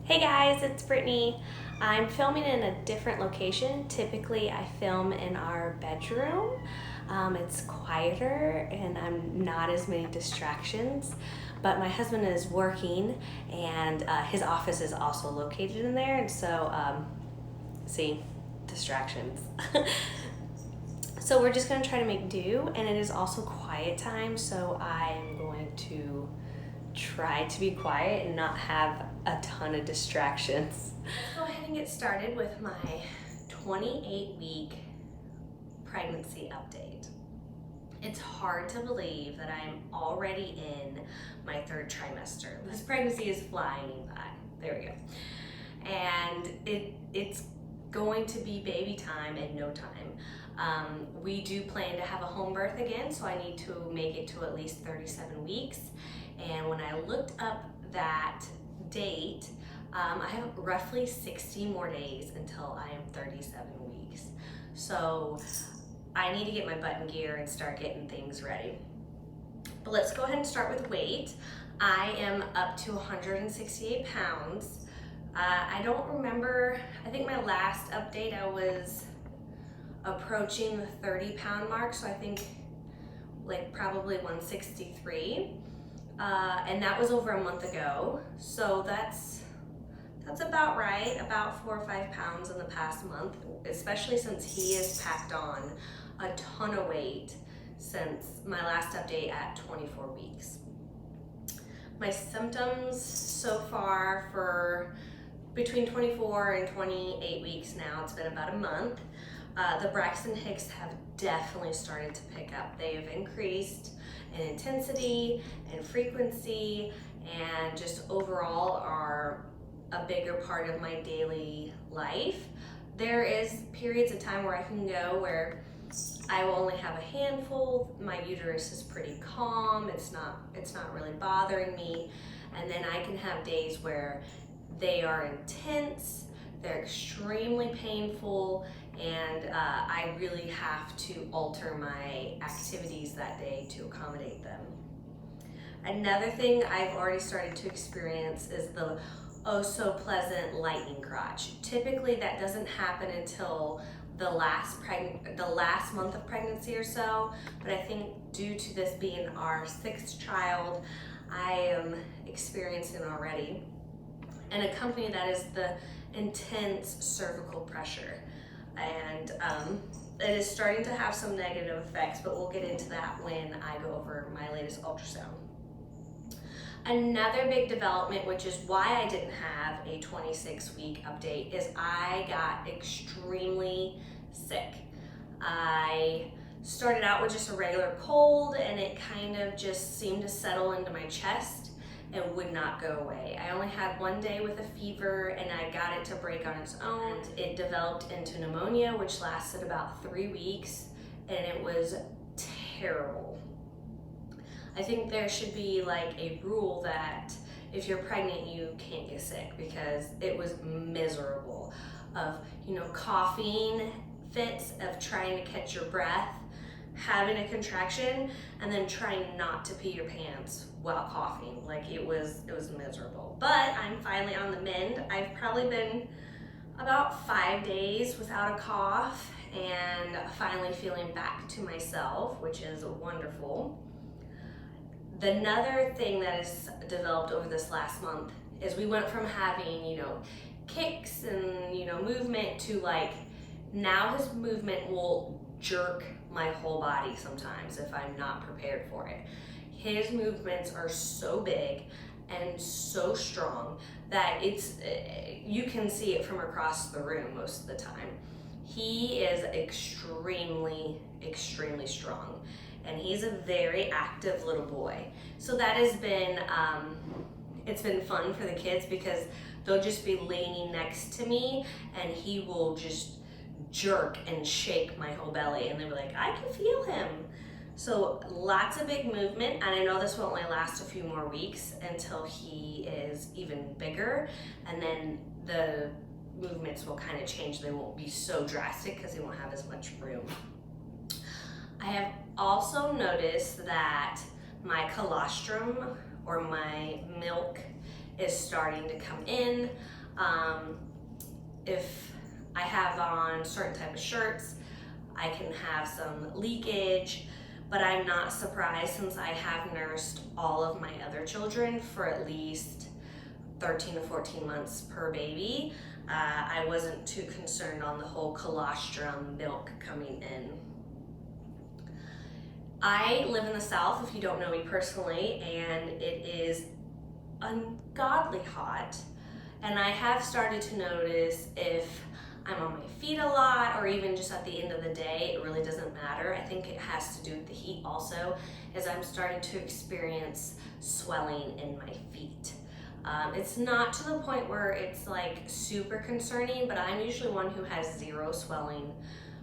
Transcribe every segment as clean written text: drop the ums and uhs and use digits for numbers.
Hey guys, it's Brittany. I'm filming in a different location. Typically I film in our bedroom. It's quieter and I'm not as many distractions, but my husband is working and his office is also located in there, and so see, distractions. So we're just gonna try to make do, and it is also quiet time, so I'm going to try to be quiet and not have a ton of distractions. Let's go ahead and get started with my 28-week pregnancy update. It's hard to believe that I'm already in my third trimester. This pregnancy is flying by. There we go. And it's going to be baby time in no time. We do plan to have a home birth again, so I need to make it to at least 37 weeks. And when I looked up that date, I have roughly 60 more days until I am 37 weeks. So I need to get my butt in gear and start getting things ready. But let's go ahead and start with weight. I am up to 168 pounds. I don't remember, I think my last update I was approaching the 30-pound mark, so I think like probably 163. And that was over a month ago, so that's about right, about 4 or 5 pounds in the past month, especially since he has packed on a ton of weight since my last update at 24 weeks. My symptoms so far for between 24 and 28 weeks now, it's been about a month. The Braxton Hicks have definitely started to pick up. They've increased in intensity and frequency, and just overall are a bigger part of my daily life. There is periods of time where I can go where I will only have a handful. My uterus is pretty calm. It's not really bothering me. And then I can have days where they are intense, they're extremely painful, and I really have to alter my activities that day to accommodate them. Another thing I've already started to experience is the oh so pleasant lightening crotch. Typically that doesn't happen until the last month of pregnancy or so, but I think due to this being our 6th child, I am experiencing already. And accompanying that is the intense cervical pressure. And it is starting to have some negative effects, but we'll get into that when I go over my latest ultrasound. Another big development, which is why I didn't have a 26-week update, is I got extremely sick. I started out with just a regular cold, and it kind of just seemed to settle into my chest and would not go away. I only had one day with a fever, and I got it to break on its own. It developed into pneumonia, which lasted about 3 weeks, and it was terrible. I think there should be like a rule that if you're pregnant, you can't get sick, because it was miserable of, coughing fits, of trying to catch your breath, having a contraction, and then trying not to pee your pants while coughing. Like it was miserable. But I'm finally on the mend. I've probably been about 5 days without a cough and finally feeling back to myself, which is wonderful. Another thing that has developed over this last month is we went from having, kicks and, movement to like, now his movement will jerk my whole body sometimes if I'm not prepared for it. His movements are so big and so strong that you can see it from across the room most of the time. He is extremely, extremely strong, and he's a very active little boy. So that has been, it's been fun for the kids, because they'll just be leaning next to me and he will just jerk and shake my whole belly, and they'll be like, I can feel him. So lots of big movement, and I know this will only last a few more weeks until he is even bigger, and then the movements will kind of change. They won't be so drastic because he won't have as much room. I have also noticed that my colostrum, or my milk, is starting to come in. If I have on certain type of shirts, I can have some leakage, but I'm not surprised since I have nursed all of my other children for at least 13 to 14 months per baby. I wasn't too concerned on the whole colostrum milk coming in. I live in the South, if you don't know me personally, and it is ungodly hot. And I have started to notice if I'm on my feet a lot or even just at the end of the day, it really doesn't matter. I think it has to do with the heat also, as I'm starting to experience swelling in my feet. It's not to the point where it's like super concerning, but I'm usually one who has zero swelling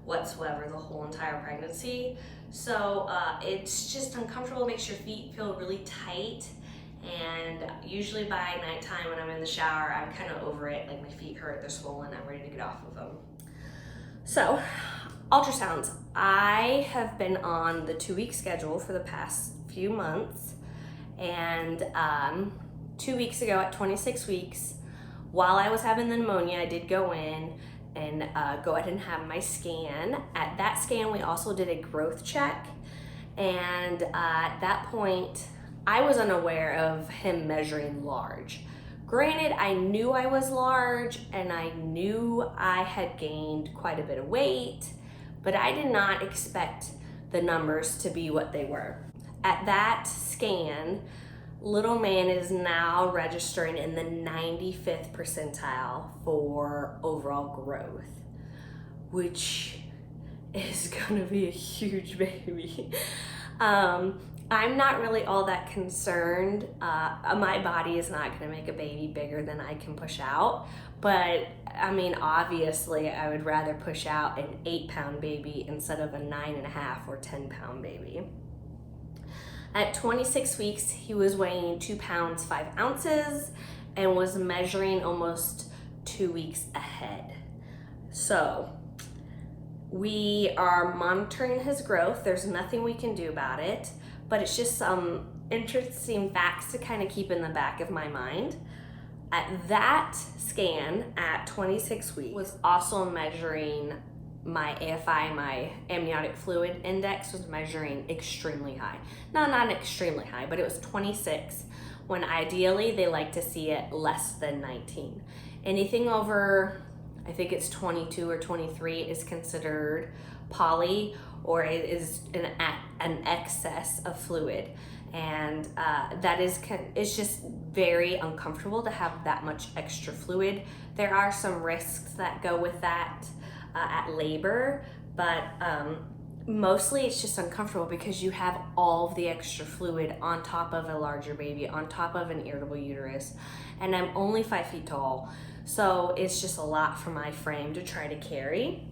whatsoever the whole entire pregnancy. So it's just uncomfortable, makes your feet feel really tight. And usually by nighttime when I'm in the shower, I'm kind of over it, like my feet hurt, they're swollen, I'm ready to get off of them. So, ultrasounds. I have been on the 2-week schedule for the past few months, and 2 weeks ago at 26 weeks, while I was having the pneumonia, I did go in and go ahead and have my scan. At that scan, we also did a growth check, and at that point, I was unaware of him measuring large. Granted, I knew I was large and I knew I had gained quite a bit of weight, but I did not expect the numbers to be what they were. At that scan, little man is now registering in the 95th percentile for overall growth, which is gonna be a huge baby. I'm not really all that concerned. My body is not gonna make a baby bigger than I can push out, but I mean, obviously I would rather push out an 8-pound baby instead of a 9.5 or 10-pound baby. At 26 weeks, he was weighing 2 pounds 5 ounces and was measuring almost 2 weeks ahead. So we are monitoring his growth. There's nothing we can do about it, but it's just some interesting facts to kind of keep in the back of my mind. At that scan at 26 weeks was also measuring my AFI, my amniotic fluid index was measuring extremely high. No, not extremely high, but it was 26, when ideally they like to see it less than 19. Anything over, I think it's 22 or 23 is considered poly, or it is an excess of fluid. And that is, it's just very uncomfortable to have that much extra fluid. There are some risks that go with that at labor, but mostly it's just uncomfortable because you have all of the extra fluid on top of a larger baby, on top of an irritable uterus, and I'm only 5 feet tall, so it's just a lot for my frame to try to carry.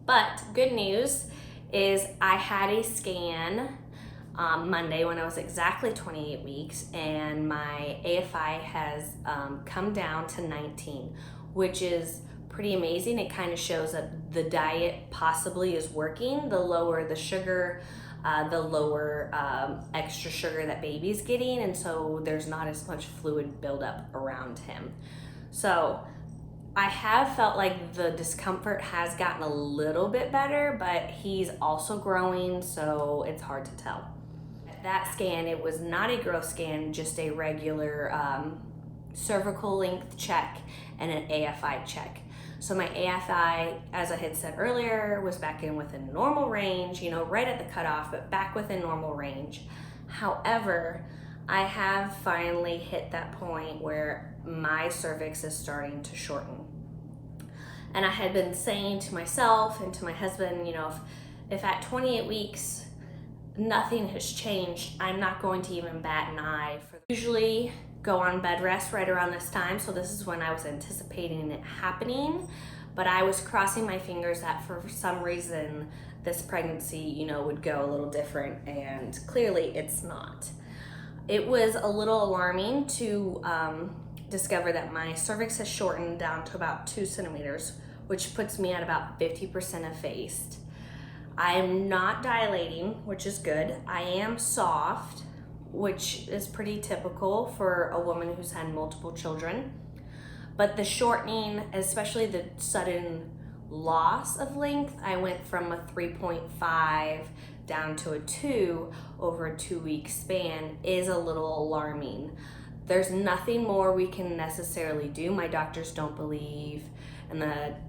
But good news is I had a scan Monday when I was exactly 28 weeks, and my AFI has come down to 19, which is pretty amazing. It kind of shows that the diet possibly is working. The lower the sugar, the lower extra sugar that baby's getting, and so there's not as much fluid buildup around him. So I have felt like the discomfort has gotten a little bit better, but he's also growing, so it's hard to tell. At that scan, it was not a growth scan, just a regular cervical length check and an AFI check. So my AFI, as I had said earlier, was back in within normal range, you know, right at the cutoff, but back within normal range. However, I have finally hit that point where my cervix is starting to shorten. And I had been saying to myself and to my husband, you know, if at 28 weeks, nothing has changed, I'm not going to even bat an eye. Usually go on bed rest right around this time, so this is when I was anticipating it happening, but I was crossing my fingers that for some reason this pregnancy, you know, would go a little different, and clearly it's not. It was a little alarming to discover that my cervix has shortened down to about 2 centimeters, which puts me at about 50% effaced. I am not dilating, which is good. I am soft, which is pretty typical for a woman who's had multiple children. But the shortening, especially the sudden loss of length, I went from a 3.5 down to a 2 over a 2-week span, is a little alarming. There's nothing more we can necessarily do. My doctors don't believe in what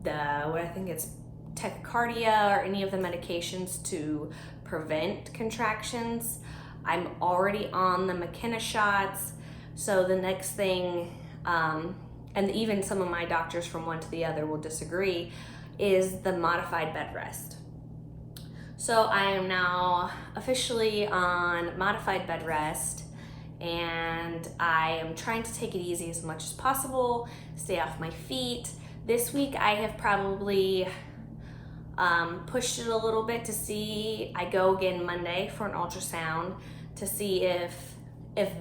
I think it's tachycardia or any of the medications to prevent contractions. I'm already on the McKenna shots. So the next thing, and even some of my doctors from one to the other will disagree, is the modified bed rest. So I am now officially on modified bed rest, and I am trying to take it easy as much as possible, stay off my feet. This week I have probably pushed it a little bit to see. I go again Monday for an ultrasound to see if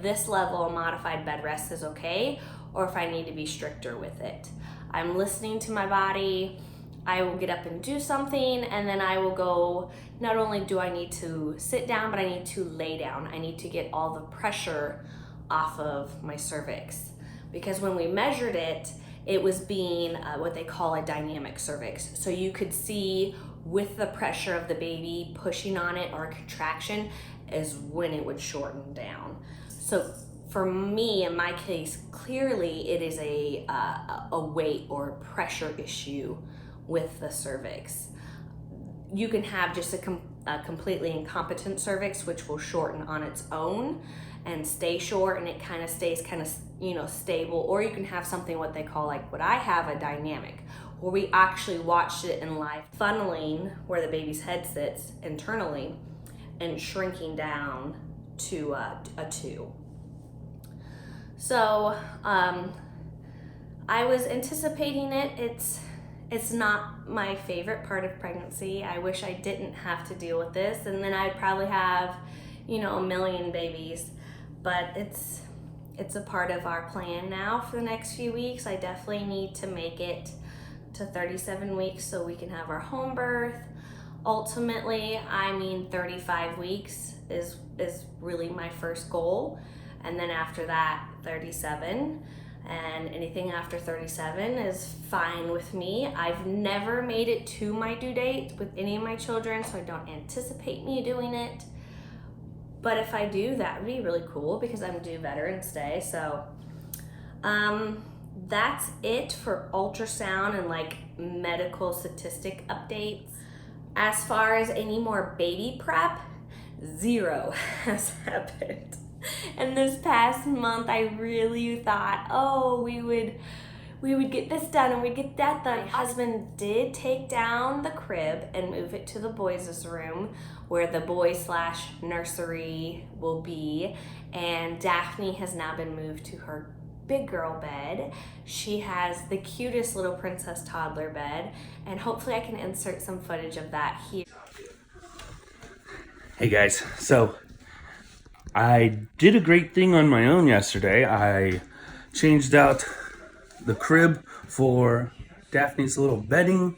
this level of modified bed rest is okay, or if I need to be stricter with it. I'm listening to my body. I will get up and do something, and then I will go, not only do I need to sit down, but I need to lay down. I need to get all the pressure off of my cervix. Because when we measured it, it was being what they call a dynamic cervix. So you could see with the pressure of the baby pushing on it or a contraction is when it would shorten down. So for me, in my case, clearly it is a weight or pressure issue with the cervix. You can have just a completely incompetent cervix, which will shorten on its own and stay short, and it kind of stays stable. Or you can have something what they call, like what I have, a dynamic, where we actually watched it in live, funneling where the baby's head sits internally and shrinking down to a 2. So I was anticipating it. It's not my favorite part of pregnancy. I wish I didn't have to deal with this, and then I'd probably have, a million babies. But it's a part of our plan now for the next few weeks. I definitely need to make it to 37 weeks so we can have our home birth. Ultimately, 35 weeks is really my first goal. And then after that, 37. And anything after 37 is fine with me. I've never made it to my due date with any of my children, so I don't anticipate me doing it. But if I do, that would be really cool because I'm due Veterans Day. So that's it for ultrasound and medical statistic updates. As far as any more baby prep, 0 has happened. And this past month, I really thought, we would get this done and we'd get that done. My husband did take down the crib and move it to the boys' room where the boy/nursery will be. And Daphne has now been moved to her big girl bed. She has the cutest little princess toddler bed, and hopefully I can insert some footage of that here. Hey guys, so I did a great thing on my own yesterday. I changed out the crib for Daphne's little bedding.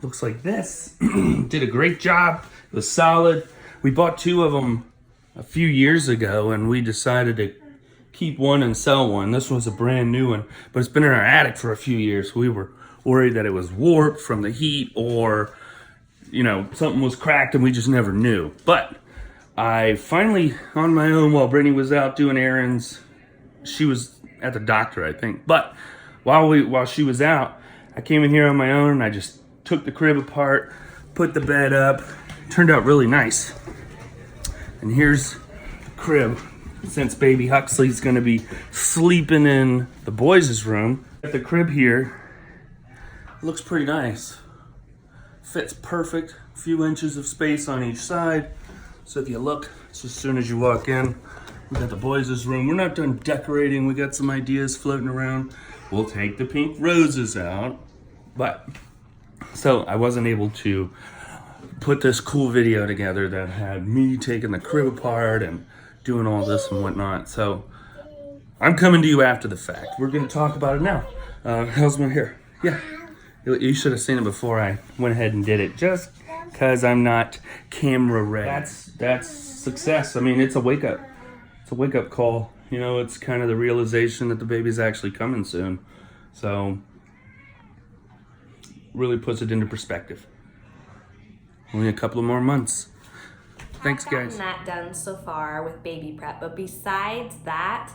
Looks like this. Did a great job. It was solid. We bought 2 of them a few years ago, and we decided to keep one and sell one. This was a brand new one, but it's been in our attic for a few years. We were worried that it was warped from the heat, or something was cracked, and we just never knew. But I finally, on my own, while Brittany was out doing errands, she was at the doctor, I think. But while she was out, I came in here on my own, and I just took the crib apart, put the bed up. Turned out really nice. And here's the crib. Since baby Huxley's gonna be sleeping in the boys' room, at the crib here, looks pretty nice. Fits perfect. A few inches of space on each side. So if you look, it's as soon as you walk in, we got the boys' room. We're not done decorating. We got some ideas floating around. We'll take the pink roses out. But, so I wasn't able to put this cool video together that had me taking the crib apart and doing all this and whatnot. So I'm coming to you after the fact. We're gonna talk about it now. How's my hair? Yeah, you should have seen it before I went ahead and did it, just because I'm not camera ready. That's success. It's a wake up. It's a wake up call. you know, it's kind of the realization that the baby's actually coming soon. So, really puts it into perspective. Only a couple of more months. Thanks, I've gotten guys. that done so far with baby prep, but besides that,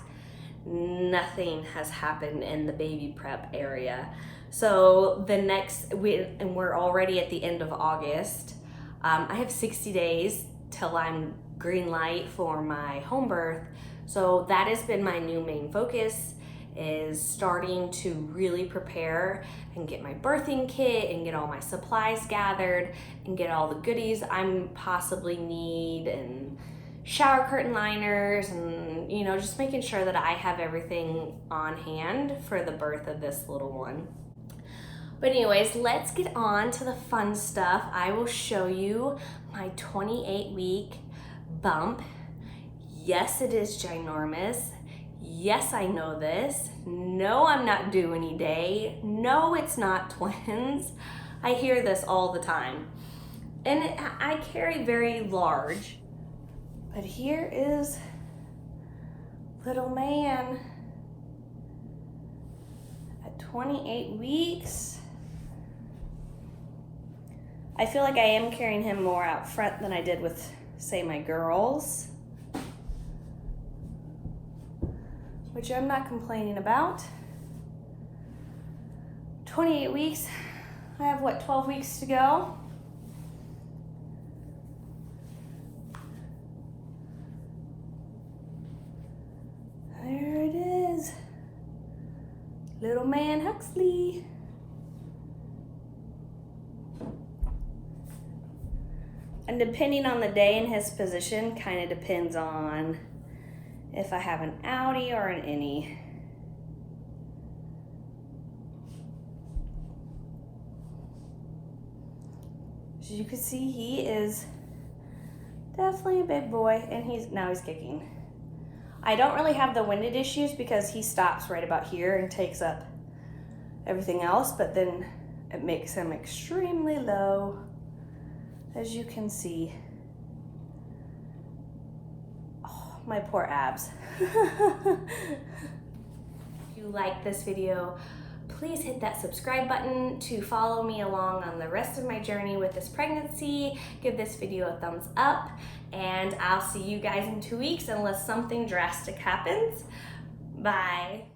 nothing has happened in the baby prep area. So we're already at the end of August. I have 60 days till I'm green light for my home birth. So that has been my new main focus, is starting to really prepare and get my birthing kit and get all my supplies gathered and get all the goodies I'm possibly need, and shower curtain liners, and you know, just making sure that I have everything on hand for the birth of this little one. But anyways, let's get on to the fun stuff. I will show you my 28-week bump. Yes, it is ginormous. Yes, I know this. No, I'm not due any day. No, it's not twins. I hear this all the time. And I carry very large. But here is little man at 28 weeks. I feel like I am carrying him more out front than I did with, say, my girls, which I'm not complaining about. 28 weeks. I have, what, 12 weeks to go? There it is. Little man Huxley. And depending on the day and his position, kind of depends on if I have an outie or an innie. As you can see, he is definitely a big boy, and now he's kicking. I don't really have the winded issues because he stops right about here and takes up everything else, but then it makes him extremely low, as you can see. Oh, my poor abs. If you like this video, please hit that subscribe button to follow me along on the rest of my journey with this pregnancy. Give this video a thumbs up, and I'll see you guys in 2 weeks unless something drastic happens. Bye.